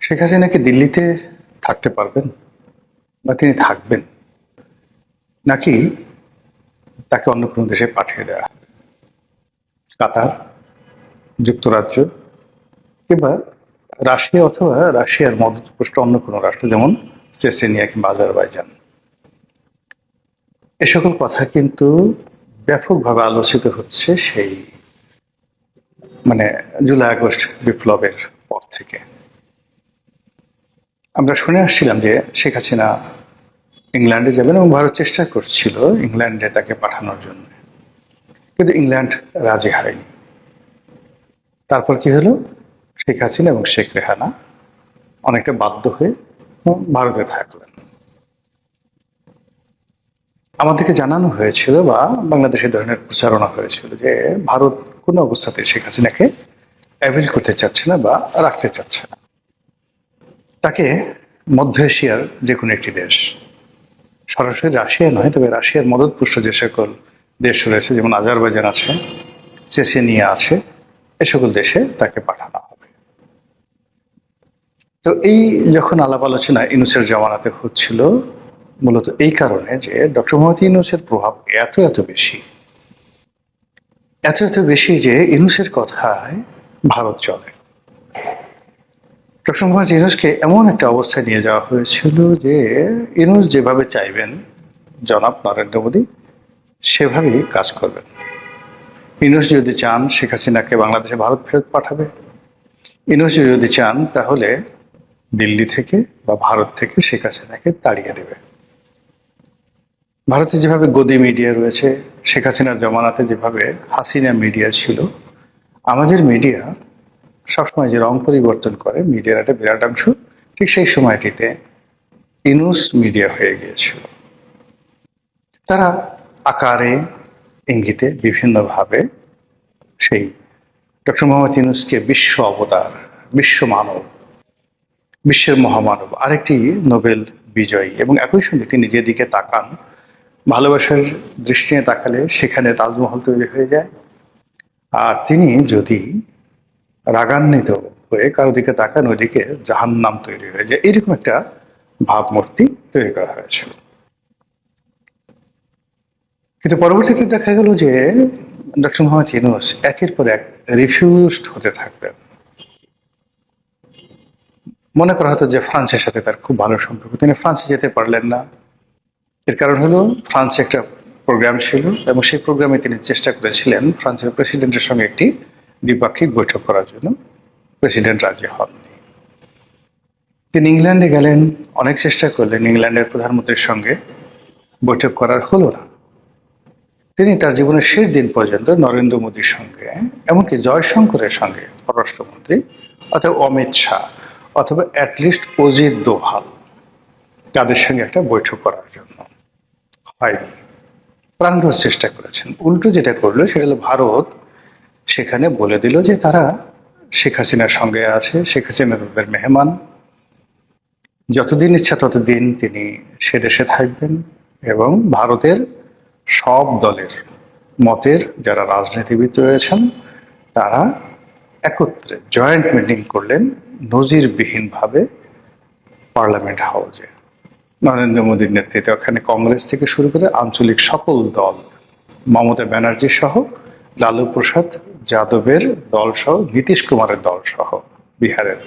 শেখ হাসিনা কি দিল্লিতে থাকতে পারবেন বা তিনি থাকবেন, নাকি তাকে অন্য কোনো দেশে পাঠিয়ে দেওয়া হবে? কাতার, যুক্তরাজ্য কিংবা রাশিয়া, অথবা রাশিয়ার মধ্যপ্রাচ্য অন্য কোনো রাষ্ট্র যেমন চেচেনিয়া কিংবা আজারবাইজান। এ সকল কথা কিন্তু ব্যাপকভাবে আলোচিত হচ্ছে সেই জুলাই আগস্ট বিপ্লবের পর থেকে। আমরা শুনে আসছিলাম যে শেখ হাসিনা ইংল্যান্ডে যাবেন এবং ভারত চেষ্টা করছিল ইংল্যান্ডে তাকে পাঠানোর জন্য, কিন্তু ইংল্যান্ড রাজি হয়নি। তারপর কি হলো, শেখ হাসিনা এবং শেখ রেহানা অনেকটা বাধ্য হয়ে ভারতে থাকলেন। আমাদেরকে জানানো হয়েছিল বা বাংলাদেশে ধরনের প্রচারণা হয়েছিল যে ভারত কোনো অবস্থাতে শেখ হাসিনাকে অ্যাভেল করতে চাচ্ছে না বা রাখতে চাচ্ছে না। তাকে মধ্য এশিয়ার যে কোনো একটি দেশ, সরাসরি রাশিয়া নয়, তবে রাশিয়ার মদতপুষ্ট যে সকল দেশ রয়েছে, যেমন আজারবাইজান আছে, চেচেনিয়া আছে, এ সকল দেশে তাকে পাঠানো হবে। তো এই যখন আলাপ আলোচনা ইউনূসের জমানাতে হচ্ছিল, মূলত এই কারণে যে ডক্টর মোহাম্মদ ইউনূসের প্রভাব এত বেশি, এত বেশি যে ইউনূসের কথায় ভারত চলে। ডক্টর মোহাম্মদ ইউনূসকে এমন একটা অবস্থায় নিয়ে যাওয়া হয়েছিল যে ইউনূস যেভাবে চাইবেন জনাব নরেন্দ্র মোদী সেভাবেই কাজ করবেন। ইউনূস যদি চান শেখ হাসিনাকে বাংলাদেশে ভারত ফেরত পাঠাবে, ইউনূস যদি চান তাহলে দিল্লি থেকে বা ভারত থেকে শেখ হাসিনাকে তাড়িয়ে দেবে। ভারতে যেভাবে গদি মিডিয়া রয়েছে, শেখ হাসিনার জমানাতে যেভাবে হাসিনা মিডিয়া ছিল, আমাদের মিডিয়া সবসময় যে রং পরিবর্তন করে মিডিয়ার একটা বিরাট অংশ ঠিক সেই সময়টিতে ইউনূস মিডিয়া হয়ে গিয়েছিল। তারা আকারে ইঙ্গিতে বিভিন্নভাবে সেই ডক্টর মোহাম্মদ ইউনূসকে বিশ্ব অবতার, বিশ্ব মানব, বিশ্বের মহামানব, আরেকটি নোবেল বিজয়ী, এবং একই সঙ্গে তিনি যেদিকে তাকান, ভালোবাসার দৃষ্টি নিয়ে তাকালে সেখানে তাজমহল তৈরি হয়ে যায়। আর তিনি যদি রাগান্বিত হয়ে কারো দিকে তাকান, ওইদিকে জাহান্নাম তৈরি হয়ে যায়। এরকম একটা ভাবমূর্তি তৈরি করা হয়েছিল। কিন্তু পরবর্তীতে দেখা গেল যে ডক্টর মোহাম্মদ ইউনূস একের পর এক রিফিউজড হতে থাকবেন। মনে করা হতো যে ফ্রান্সের সাথে তার খুব ভালো সম্পর্ক, তিনি ফ্রান্সে যেতে পারলেন না। এর কারণ হলো ফ্রান্সে একটা প্রোগ্রাম ছিল এবং সেই প্রোগ্রামে তিনি চেষ্টা করেছিলেন ফ্রান্সের প্রেসিডেন্টের সঙ্গে একটি দ্বিপাক্ষিক বৈঠক করার জন্য। প্রেসিডেন্ট রাজি হননি। তিনি ইংল্যান্ডে গেলেন, অনেক চেষ্টা করলেন, ইংল্যান্ডের প্রধানমন্ত্রীর সঙ্গে বৈঠক করার হলো না। তিনি তার জীবনের শেষ দিন পর্যন্ত নরেন্দ্র মোদীর সঙ্গে, এমনকি জয়শঙ্করের সঙ্গে পররাষ্ট্রমন্ত্রী, অথবা অমিত শাহ, অথবা অ্যাটলিস্ট অজিত দোভাল, তাদের সঙ্গে একটা বৈঠক করার জন্য হয়নি। প্রাণঘাত চেষ্টা করেছেন। উল্টো যেটা করলো সেটা হলো ভারত সেখানে বলে দিল যে তারা শেখ হাসিনার সঙ্গে আছে, শেখ হাসিনা তাদের মেহমান, যতদিন ইচ্ছা ততদিন তিনি সে দেশে থাকবেন। এবং ভারতের সব দলের মতের যারা রাজনীতিবিদ রয়েছেন তারা একত্রে জয়েন্ট মিটিং করলেন নজিরবিহীনভাবে পার্লামেন্ট হাউসে। নরেন্দ্র মোদীর নেতৃত্বে ওখানে কংগ্রেস থেকে শুরু করে আঞ্চলিক সকল দল, মমতা ব্যানার্জি সহ, লালু প্রসাদ যাদবের দল সহ, নীতিশ কুমারের দল সহ, বিহারের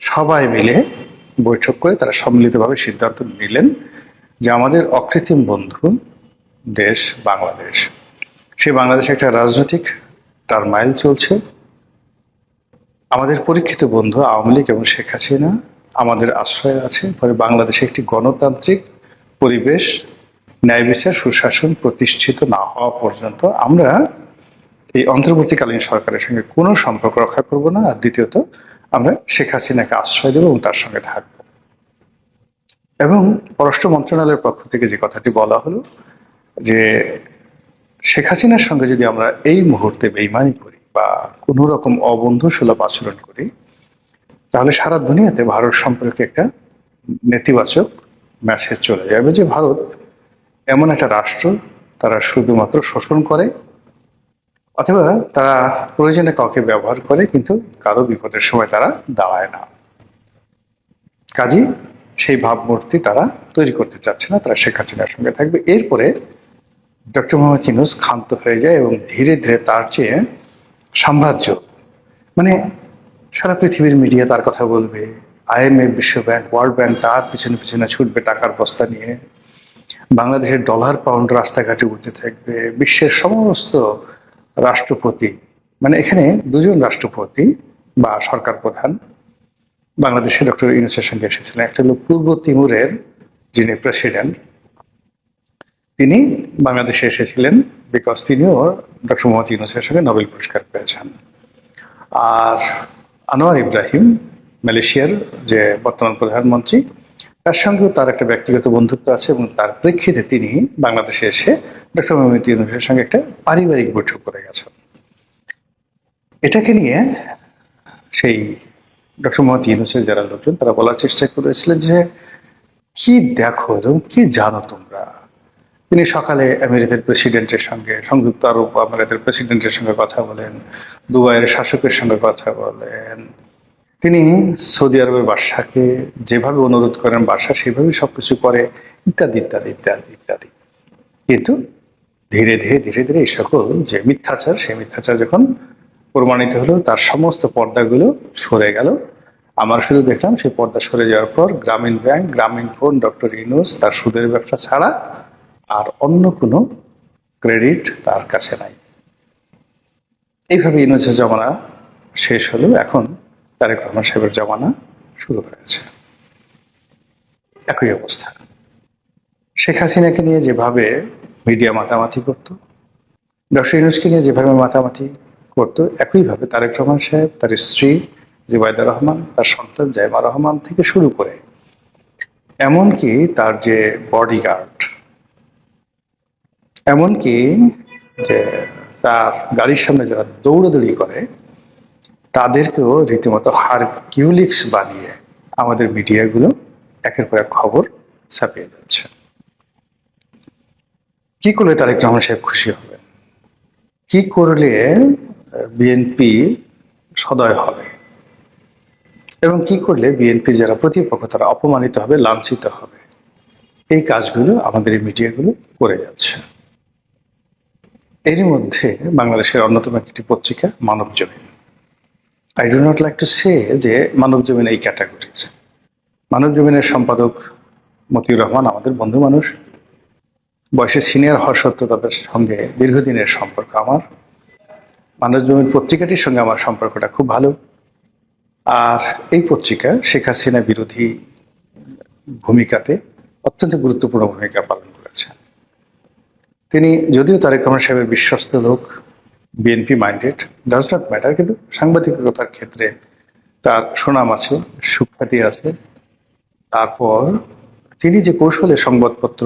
সবাই মিলে বৈঠক করে তারা সম্মিলিতভাবে সিদ্ধান্ত নিলেন যে আমাদের অকৃত্রিম বন্ধু দেশ বাংলাদেশ, সেই বাংলাদেশে একটা রাজনৈতিক টারমাইল চলছে। আমাদের পরীক্ষিত বন্ধু আওয়ামী লীগ এবং শেখ হাসিনা আমাদের আশ্রয় আছে, ফলে বাংলাদেশে একটি গণতান্ত্রিক পরিবেশ, ন্যায় বিচার, সুশাসন প্রতিষ্ঠিত না হওয়া পর্যন্ত আমরা এই অন্তর্বর্তীকালীন সরকারের সঙ্গে কোনো সম্পর্ক রক্ষা করব না। আর দ্বিতীয়ত, আমরা শেখ হাসিনাকে আশ্রয় দেব এবং তার সঙ্গে থাকব। এবং পররাষ্ট্র মন্ত্রণালয়ের পক্ষ থেকে যে কথাটি বলা হলো যে শেখ হাসিনার সঙ্গে যদি আমরা এই মুহূর্তে বেইমানি করি বা কোনো রকম অবন্ধুসুলভ আচরণ করি, তাহলে সারা দুনিয়াতে ভারত সম্পর্কে একটা নেতিবাচক মেসেজ চলে যাবে যে ভারত এমন একটা রাষ্ট্র, তারা শুধুমাত্র শোষণ করে অথবা তারা প্রয়োজনে কাউকে ব্যবহার করে, কিন্তু কারো বিপদের সময় তারা দাঁড়ায় না। কাজী সেই ভাবমূর্তি তারা তৈরি করতে চাচ্ছে না, তারা শেখ হাসিনার সঙ্গে থাকবে। এরপরে ডক্টর মোহাম্মদ ইউনূস ক্ষান্ত হয়ে যায় এবং ধীরে ধীরে তার চেয়ে সাম্রাজ্য, মানে সারা পৃথিবীর মিডিয়া তার কথা বলবে, IMF, বিশ্ব ব্যাংক, ওয়ার্ল্ড ব্যাংক তার পিছনে পিছনে ছুটবে টাকার বস্তা নিয়ে, বাংলাদেশের ডলার পাউন্ড রাস্তাঘাটে উঠতে থাকবে, বিশ্বের সমস্ত রাষ্ট্রপতি, মানে এখানে দুজন রাষ্ট্রপতি বা সরকার প্রধান বাংলাদেশে ডক্টর ইউনূসের সঙ্গে এসেছিলেন। একটা হলো পূর্ব তিমুরের যিনি প্রেসিডেন্ট, তিনি বাংলাদেশে এসেছিলেন বিকজ তিনিও ডক্টর মোহাম্মদ ইউনূসের সঙ্গে নোবেল পুরস্কার পেয়েছেন। আর আনোয়ার ইব্রাহিম, মালয়েশিয়ার যে বর্তমান প্রধানমন্ত্রী, তার সঙ্গেও তার একটা ব্যক্তিগত বন্ধুত্ব আছে এবং তার প্রেক্ষিতে তিনি বাংলাদেশে এসে ডক্টর মোহাম্মদ ইউনূসের সঙ্গে একটা পারিবারিক বৈঠক করে গেছেন। এটাকে নিয়ে সেই ডক্টর মোহাম্মদ ইউনূসের যারা লোকজন তারা বলার চেষ্টা করেছিলেন যে কি দেখো এবং কি জানো তোমরা। তিনি সকালে আমেরিকার প্রেসিডেন্টের সঙ্গে, সংযুক্ত আরব আমিরাতের প্রেসিডেন্টের সঙ্গে কথা বলেন, দুবাইয়ের শাসকের সঙ্গে কথা বলেন, তিনি সৌদি আরবের বাদশাকে যেভাবে অনুরোধ করেন বাদশা সেভাবেই সবকিছু করে, ইত্যাদি ইত্যাদি ইত্যাদি ইত্যাদি। কিন্তু ধীরে ধীরে ধীরে ধীরে এই সকল যে মিথ্যাচার, সেই মিথ্যাচার যখন প্রমাণিত হলো, তার সমস্ত পর্দাগুলো সরে গেল। আমার শুধু দেখলাম সেই পর্দা সরে যাওয়ার পর গ্রামীণ ব্যাংক, গ্রামীণ ফোন, ডক্টর ইউনূস তার সুদের ব্যবসা ছাড়া আর অন্য কোনো ক্রেডিট তার কাছে নাই। এইভাবে ইউনূসের জমানা শেষ হলো, এখন তারেক রহমান সাহেবের জমানা শুরু হয়েছে। একই অবস্থা। শেখ হাসিনাকে নিয়ে যেভাবে মিডিয়া মাতামাতি করত, ডক্টর ইউনূসকে নিয়ে যেভাবে মাতামাতি করত, একইভাবে তারেক রহমান সাহেব, তার স্ত্রী জুবাইদা রহমান, তার সন্তান জাইমা রহমান থেকে শুরু করে এমনকি তার যে বডিগার্ড, এমনকি যে তার গাড়ির সামনে যারা দৌড়াদৌড়ি করে, তাদেরকেও রীতিমতো হারকিউলিক্স বানিয়ে আমাদের মিডিয়াগুলো একের পর এক খবর ছাপিয়ে যাচ্ছে। কি করলে তারেক রহমান সাহেব খুশি হবেন? কি করলে বিএনপি সদয় হবে? এবং কি করলে বিএনপির যারা প্রতিপক্ষ তারা অপমানিত হবে, লাঞ্ছিত হবে? এই কাজগুলো আমাদের এই মিডিয়াগুলো করে যাচ্ছে। এরই মধ্যে বাংলাদেশের অন্যতম একটি পত্রিকা Manabzamin, I do not like to say যে মানবজমিন এই ক্যাটাগরির। মানবজমিনের সম্পাদক মতিউর রহমান আমাদের বন্ধু মানুষ, বয়সে সিনিয়র হওয়া সত্ত্বেও তাদের সঙ্গে দীর্ঘদিনের সম্পর্ক আমার। মানবজমিন পত্রিকাটির সঙ্গে আমার সম্পর্কটা খুব ভালো। আর এই পত্রিকা শেখ হাসিনা বিরোধী ভূমিকাতে অত্যন্ত গুরুত্বপূর্ণ ভূমিকা পালন করেছে। তিনি যদিও তারেক রহমান সাহেবের বিশ্বস্ত লোক, BNP minded, does not matter, কিন্তু সাংবাদিকতার ক্ষেত্রে তার সুনাম আছে, সুখ্যাতি আছে। তারপর তিনি যে কৌশলে সংবাদপত্র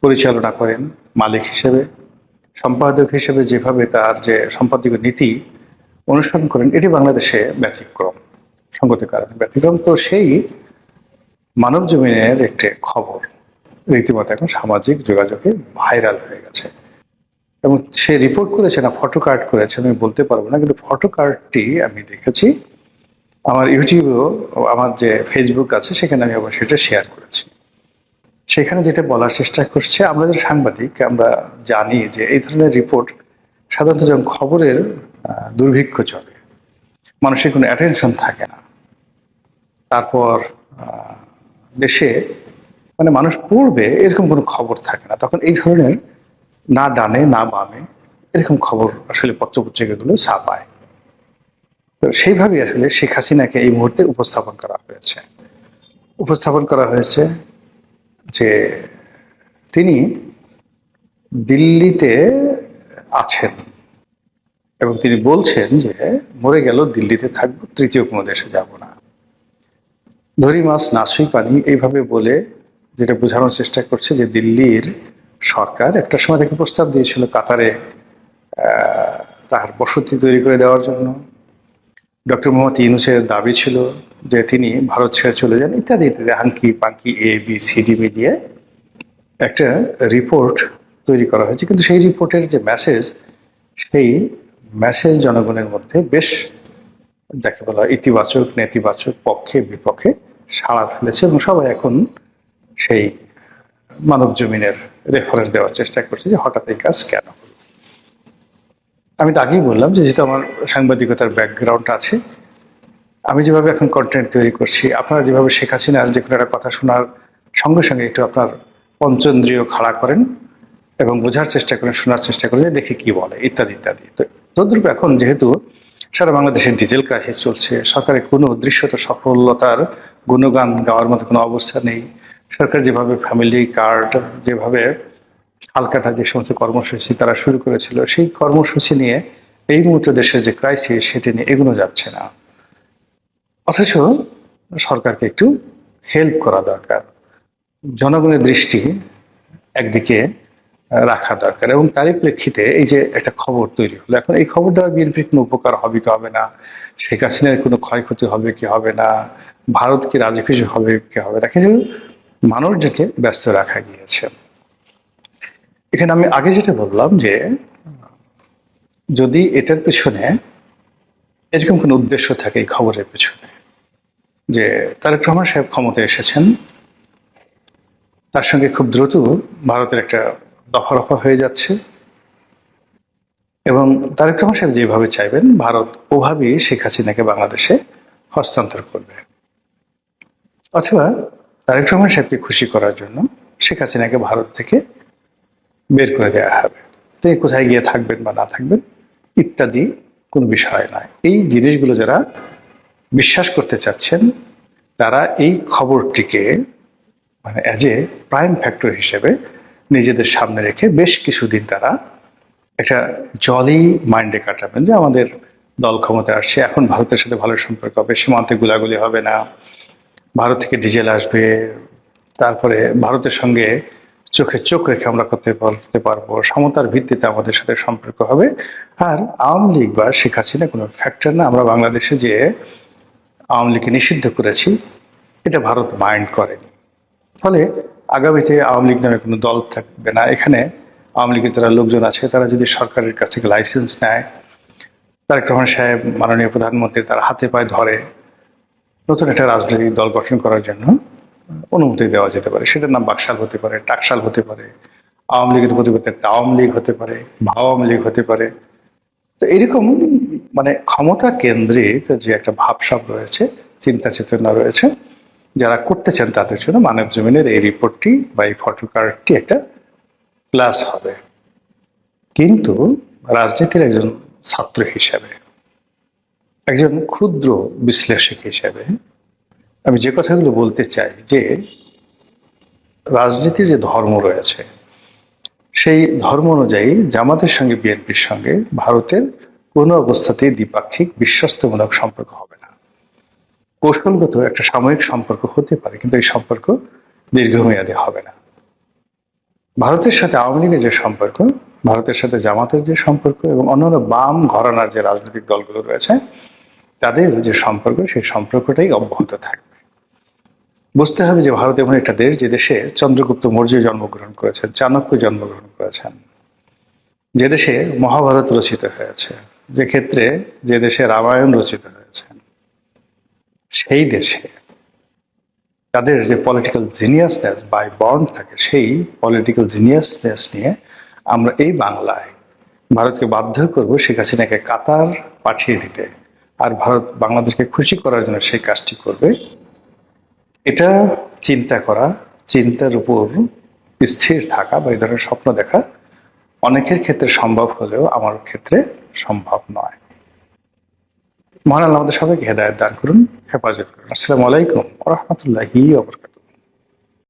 পরিচালনা করেন, মালিক হিসেবে, সম্পাদক হিসেবে যেভাবে তার যে সম্পাদকীয় নীতি অনুসরণ করেন, এটি বাংলাদেশে ব্যতিক্রম, সঙ্গতির কারণে ব্যতিক্রম। তো সেই মানবজমিনের একটি খবর রীতিমতো এখন সামাজিক যোগাযোগে ভাইরাল হয়ে গেছে এবং সে রিপোর্ট করেছে না ফটো কার্ড করেছে আমি বলতে পারবো না, কিন্তু ফটো কার্ডটি আমি দেখেছি আমার ইউটিউবেও, আমার যে ফেসবুক আছে সেখানে আমি আবার সেটা শেয়ার করেছি। সেখানে যেটা বলার চেষ্টা করছে, আমরা যে সাংবাদিক আমরা জানি যে এই ধরনের রিপোর্ট সাধারণত যখন খবরের দুর্ভিক্ষ চলে, মানুষের কোনো অ্যাটেনশন থাকে না, তারপর দেশে মানে মানুষ পড়বে এরকম কোনো খবর থাকে না, তখন এই ধরনের না ডানে না বামে এরকম খবর আসলে পত্রপত্রিকাগুলো ছাপায়। তো সেইভাবেই আসলে শেখ হাসিনাকে এই মুহূর্তে উপস্থাপন করা হয়েছে যে তিনি দিল্লিতে আছেন এবং তিনি বলছেন যে মরে গেল দিল্লিতে থাকবো, তৃতীয় কোনো দেশে যাব না। ধরি মাছ নাসুই পানি এইভাবে বলে যেটা বোঝানোর চেষ্টা করছে যে দিল্লির সরকার একটা সময় থেকে প্রস্তাব দিয়েছিল কাতারে তার বসতি তৈরি করে দেওয়ার জন্য। ডক্টর মোহাম্মদ ইউনূসের দাবি ছিল যে তিনি ভারত ছেড়ে চলে যান, ইত্যাদি ইত্যাদি, হাঙ্কি পাঙ্কি ABCD মিলিয়ে একটা রিপোর্ট তৈরি করা হয়েছে। কিন্তু সেই রিপোর্টের যে মেসেজ, সেই মেসেজ জনগণের মধ্যে বেশ যাকে বলা ইতিবাচক, নেতিবাচক, পক্ষে বিপক্ষে সাড়া ফেলেছে এবং সবাই এখন সেই মানব জমিনের রেফারেন্স দেওয়ার চেষ্টা করছে যে হঠাৎ এই কাজ কেন হলো। আমি তো আগেই বললাম যে যেহেতু আমার সাংবাদিকতার ব্যাকগ্রাউন্ড আছে, আমি যেভাবে এখন কন্টেন্ট তৈরি করছি, আপনারা যেভাবে শেখ হাসিনার যে কোনো একটা কথা শোনার সঙ্গে সঙ্গে একটু আপনার পঞ্চেন্দ্রিয় খাড়া করেন এবং বোঝার চেষ্টা করেন, শোনার চেষ্টা করেন যে দেখে কি বলে ইত্যাদি ইত্যাদি। তো তদ্রূপ এখন যেহেতু সারা বাংলাদেশে ডিজেল ক্রাইসিস চলছে, সরকারের কোনো দৃশ্যত সফলতার গুণগান গাওয়ার মতো কোনো অবস্থা নেই, সরকার যেভাবে ফ্যামিলি কার্ড, যেভাবে হালকাটা যে সমস্ত কর্মসূচি তারা শুরু করেছিল, সেই কর্মসূচি নিয়ে এই মুহূর্তে দেশের যে ক্রাইসিস সেটি নিয়ে এগোনো যাচ্ছে না। অথচ সরকারকে একটু হেল্প করা দরকার, জনগণের দৃষ্টি একদিকে রাখা দরকার। এবং তারই প্রেক্ষিতে এই যে একটা খবর তৈরি হলো, এখন এই খবর দ্বারা বিএনপির কোনো উপকার হবে কি হবে না, শেখ হাসিনার কোনো ক্ষয়ক্ষতি হবে কি হবে না, ভারত কি রাজি খুশি হবে কি হবে না, কিন্তু মানুষজনকে ব্যস্ত রাখা গিয়েছে। এখানে আমি আগে যেটা বললাম যে যদি এটার পেছনে এরকম কোনো উদ্দেশ্য থাকে এই খবরের পেছনে, যে তারেক রহমান সাহেব ক্ষমতায় এসেছেন, তার সঙ্গে খুব দ্রুত ভারতের একটা দফা রফা হয়ে যাচ্ছে এবং তারেক রহমান সাহেব যেভাবে চাইবেন ভারত ওভাবেই শেখ হাসিনাকে বাংলাদেশে হস্তান্তর করবে, অথবা তারেক রহমান সাহেবকে খুশি করার জন্য শেখ হাসিনাকে ভারত থেকে বের করে দেওয়া হবে, তিনি কোথায় গিয়ে থাকবেন বা না থাকবেন ইত্যাদি কোনো বিষয় নয়। এই জিনিসগুলো যারা বিশ্বাস করতে চাচ্ছেন তারা এই খবরটিকে মানে অ্যাজ এ প্রাইম ফ্যাক্টর হিসেবে নিজেদের সামনে রেখে বেশ কিছুদিন তারা একটা জলি মাইন্ডে কাটাবেন যে আমাদের দল ক্ষমতায় আসছে, এখন ভারতের সাথে ভালো সম্পর্ক হবে, সীমান্তে গুলাগুলি হবে না, ভারত থেকে ডিজেল আসবে, তারপরে ভারতের সঙ্গে চোখে চোখ রেখে আমরা করতে পারবো, সমতার ভিত্তিতে আমাদের সাথে সম্পর্ক হবে। আর আওয়ামী লীগ বা শেখ হাসিনা কোনো ফ্যাক্টর না, আমরা বাংলাদেশে যে আওয়ামী লীগকে নিষিদ্ধ করেছি এটা ভারত মাইন্ড করেনি, ফলে আগামীতে আওয়ামী লীগ নামে কোনো দল থাকবে না। এখানে আওয়ামী লীগের যারা লোকজন আছে তারা যদি সরকারের কাছ থেকে লাইসেন্স নেয়, তারেক রহমান সাহেব মাননীয় প্রধানমন্ত্রী তার হাতে পায়ে ধরে নতুন একটা রাজনৈতিক দল গঠন করার জন্য অনুমতি দেওয়া যেতে পারে। সেটার নাম বাকশাল হতে পারে, টাকশাল হতে পারে, আওয়ামী লীগের প্রতিপক্ষে আওয়ামী লীগ হতে পারে, ভাওয়ামী লীগ হতে পারে। তো এরকম মানে ক্ষমতা কেন্দ্রিক যে একটা ভাবসাব রয়েছে, চিন্তা চেতনা রয়েছে, যারা করতে চান তাদের জন্য মানব জমিনের এই রিপোর্টটি বা এই ফটোকার্ডটি একটা প্লাস হবে। কিন্তু রাজনীতির একজন ছাত্র হিসেবে, একজন ক্ষুদ্র বিশ্লেষক হিসেবে আমি যে কথাগুলো বলতে চাই যে রাজনীতির যে ধর্ম রয়েছে সেই ধর্ম অনুযায়ী জামাতের সঙ্গে বিএনপির সঙ্গে ভারতের কোনো অবস্থাতেই দ্বিপাক্ষিক বিশ্বস্তমূলক সম্পর্ক হবে না। কৌশলগত একটা সাময়িক সম্পর্ক হতে পারে, কিন্তু এই সম্পর্ক দীর্ঘমেয়াদী হবে না। ভারতের সাথে আওয়ামী লীগের যে সম্পর্ক, ভারতের সাথে জামাতের যে সম্পর্ক এবং অন্যান্য বাম ঘরানার যে রাজনৈতিক দলগুলো রয়েছে তাদের যে সম্পর্ক, সেই সম্পর্কটাই অব্যাহত থাকবে। বুঝতে হবে যে ভারত এমন একটা দেশ যে দেশে চন্দ্রগুপ্ত মৌর্য জন্মগ্রহণ করেছেন, চাণক্য জন্মগ্রহণ করেছেন, যে দেশে মহাভারত রচিত হয়েছে, যে দেশে রামায়ণ রচিত হয়েছে, সেই দেশে তাদের যে পলিটিক্যাল জিনিয়াসনেস বাই বর্ন থাকে, সেই পলিটিক্যাল জিনিয়াসনেস নিয়ে আমরা এই বাংলায় ভারতকে বাধ্য করব শেখ হাসিনাকে কাতার পাঠিয়ে দিতে, আর ভারত বাংলাদেশকে খুশি করার জন্য সেই কাজটি করবে। এটা চিন্তা করা, চিন্তার উপর স্থির থাকা বা এই ধরনের স্বপ্ন দেখা অনেকের ক্ষেত্রে সম্ভব হলেও আমার ক্ষেত্রে সম্ভব নয়। মহান আল্লাহ আমাদের সবাইকে হেদায়েত দান করুন, হেফাজত করুন। আসসালামু আলাইকুম ওয়া রাহমাতুল্লাহি ওয়া বারাকাতুহু।